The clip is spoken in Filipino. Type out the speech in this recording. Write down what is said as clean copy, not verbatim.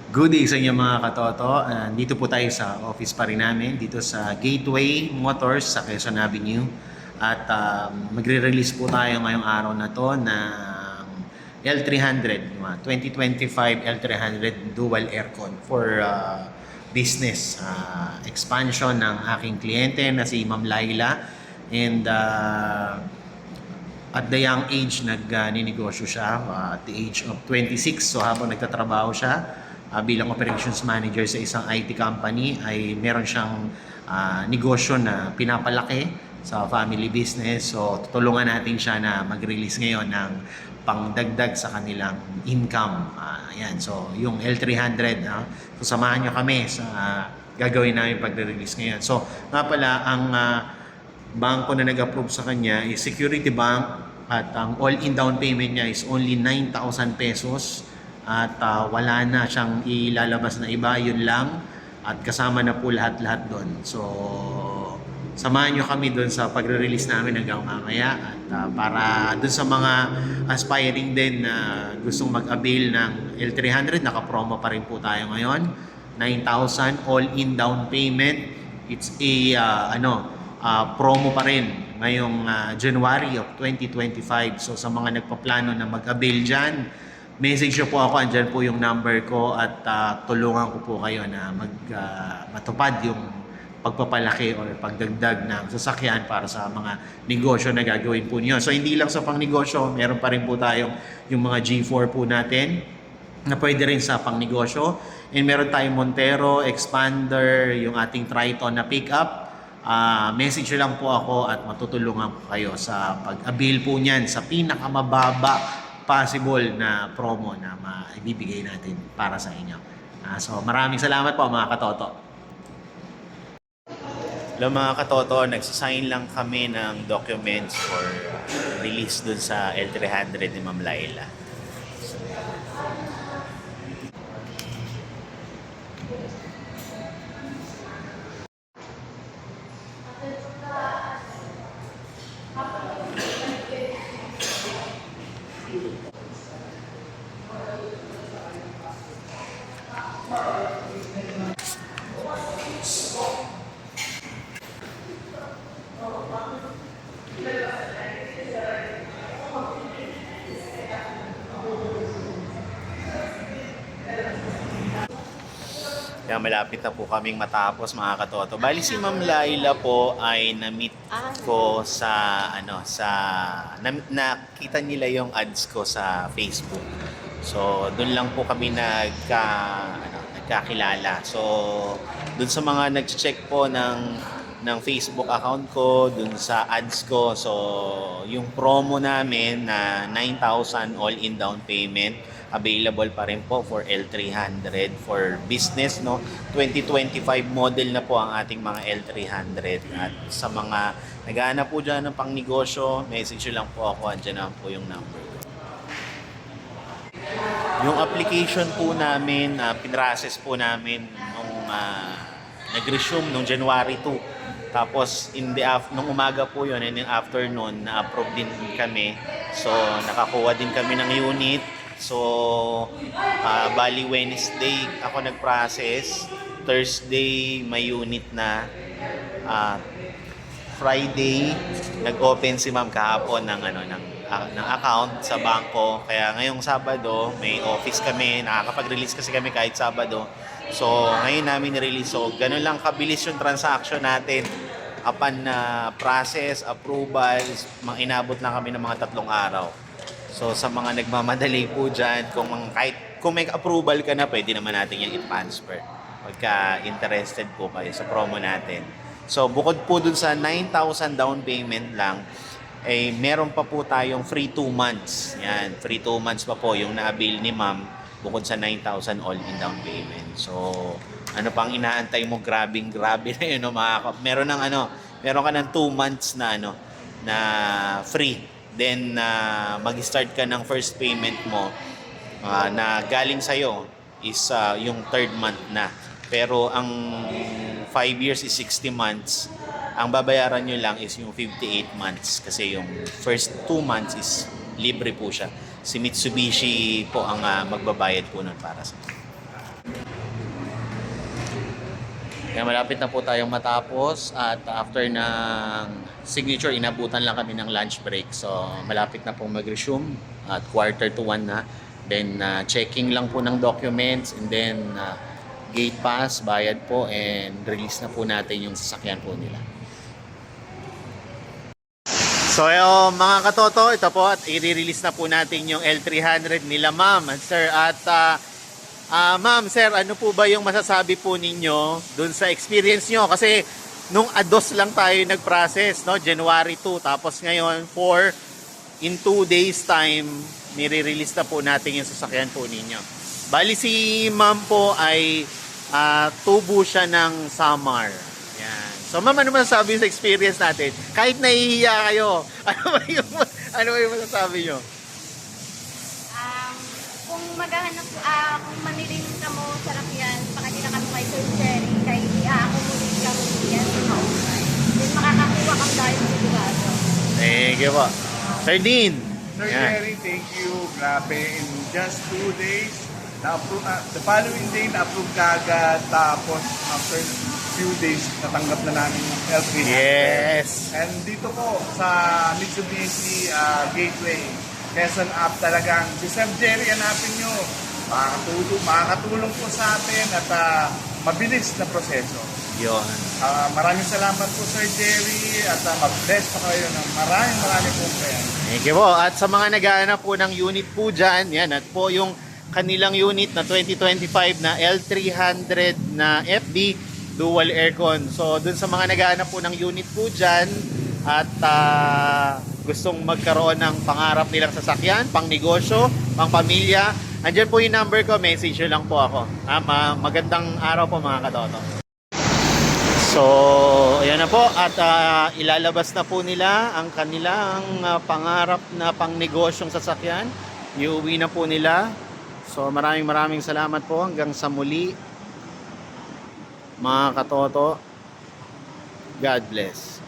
Good day sa inyo mga katoto. Dito po tayo sa office pa rin namin, dito sa Gateway Motors sa Quezon Avenue. At magre-release po tayo ngayong araw na to ng L300, 2025 L300 dual aircon for business expansion ng aking kliyente na si Ma'am Laila. And at the young age nagninegosyo siya, at the age of 26. So habang nagtatrabaho siya bilang operations manager sa isang IT company, ay meron siyang negosyo na pinapalaki sa family business. So tutulungan natin siya na mag-release ngayon ng pangdagdag sa kanilang income. Ayan. So yung L300, so samahan nyo kami sa gagawin namin pag-release ngayon. So nga pala, ang bangko na nag-approve sa kanya is Security Bank, at ang all-in down payment niya is only 9,000 pesos. At wala na siyang ilalabas na iba, yun lang. At kasama na po lahat-lahat doon. So, samahan nyo kami doon sa pagre-release namin hanggang mamaya. At para doon sa mga aspiring din na gustong mag-avail ng L300, naka-promo pa rin po tayo ngayon. 9,000 all-in down payment. It's a promo pa rin ngayong January of 2025. So sa mga nagpaplano na mag-avail dyan, message nyo po ako, andyan po yung number ko, at tulungan ko po kayo na matupad yung pagpapalaki o pagdagdag ng sasakyan para sa mga negosyo na gagawin po niyo. So hindi lang sa pangnegosyo, meron pa rin po tayong yung mga G4 po natin na pwede rin sa pangnegosyo. And meron tayong Montero, Expander, yung ating Triton na pickup. Message lang po ako at matutulungan po kayo sa pag-avail po niyan sa pinakamababa possible na promo na maibibigay natin para sa inyo. So maraming salamat po mga katoto. Hello mga katoto, nagsasign lang kami ng documents for release dun sa L300 ni Ma'am Laila. Kaya malapit na po kaming matapos mga katoto. Bali si Ma'am Laila po ay na-meet ko sa nakita nila yung ads ko sa Facebook. So doon lang po kami nagkakilala. So doon sa mga nag-check po ng Facebook account ko, doon sa ads ko. So yung promo namin na 9,000 all-in down payment, available pa rin po for L300 for business, no? 2025 model na po ang ating mga L300. At sa mga naghahanap po dyan ng pangnegosyo, message lang po ako, andyan na po yung number ko. Yung application po namin, pinrocess po namin nung nag-resume nung January 2. Tapos nung umaga po yun, and in afternoon, na-approve din kami. So nakakuha din kami ng unit. So, bali Wednesday ako nag-process, Thursday may unit na, Friday nag-open si Ma'am kahapon ng account sa bangko. Kaya ngayong Sabado may office kami, nakakapag-release kasi kami kahit Sabado. So, ngayon namin ni-release. So, ganun lang kabilis yung transaction natin. Upon process, approvals, inabot lang kami ng mga 3 araw. So sa mga nagmamadali po dyan, kung may approval ka na, pwede naman natin yung i-transfer pagka interested po kayo sa promo natin. So bukod po dun sa 9,000 down payment lang, meron pa po tayong free 2 months. Yan, free 2 months pa po yung na-avail ni Ma'am bukod sa 9,000 all-in down payment. So ano pang inaantay mo? Grabe na yun, no? Meron ka ng 2 months na free. Then mag-start ka ng first payment mo na galing sa'yo is yung 3rd month na. Pero ang 5 years is 60 months. Ang babayaran nyo lang is yung 58 months kasi yung first 2 months is libre po siya. Si Mitsubishi po ang magbabayad po nun para sa Kaya malapit na po tayong matapos at after ng signature, inabutan lang kami ng lunch break. So malapit na pong mag-resume at 1:45 na. Then checking lang po ng documents and then gate pass, bayad po and release na po natin yung sasakyan po nila. So mga katoto, ito po at i-release na po natin yung L300 nila ma'am at sir. At ma'am, sir, ano po ba yung masasabi po ninyo dun sa experience nyo? Kasi nung ados lang tayo nag-process, no? January 2, tapos ngayon 4, in 2 days time, nire-release na po natin yung sasakyan po ninyo. Bali si ma'am po ay tubo siya ng Samar. Yan. So ma'am, ano masasabi sa experience natin? Kahit nahihiya kayo, ano ba yung masasabi nyo? Kung maghahanap, kung maniling ka mo sa rakyan, pakadila ka mo kay Sir Jerry, kay i-accommodate ka mo yan sa maumay. Then makakakuha kang dahil sigurado. Thank you po. Sir Dean. Sir Yan. Jerry, thank you. Grabe, in just 2 days, the following day, na-approve ka agad. Tapos, after few days, natanggap na namin yung L300. Yes. And dito po, sa Mitsubishi Gateway, Quezon Up talagang, si Sir Jerry, hanapin nyo. Makakatulong po sa atin at mabilis na proseso. Yun. Maraming salamat po, Sir Jerry, at mag-bless pa kayo ng maraming po kayo. Thank you po. At sa mga naghahanap po ng unit po dyan, yan, at po yung kanilang unit na 2025 na L300 na FD dual aircon. So, dun sa mga naghahanap po ng unit po dyan at gustong magkaroon ng pangarap nilang sasakyan, pang negosyo, pang pamilya, andyan po yung number ko, message nyo lang po ako. Magandang araw po mga katoto. So, ayan na po at ilalabas na po nila ang kanilang pangarap na pangnegosyong sasakyan. Iuwi na po nila. So, maraming salamat po hanggang sa muli. Mga katoto, God bless.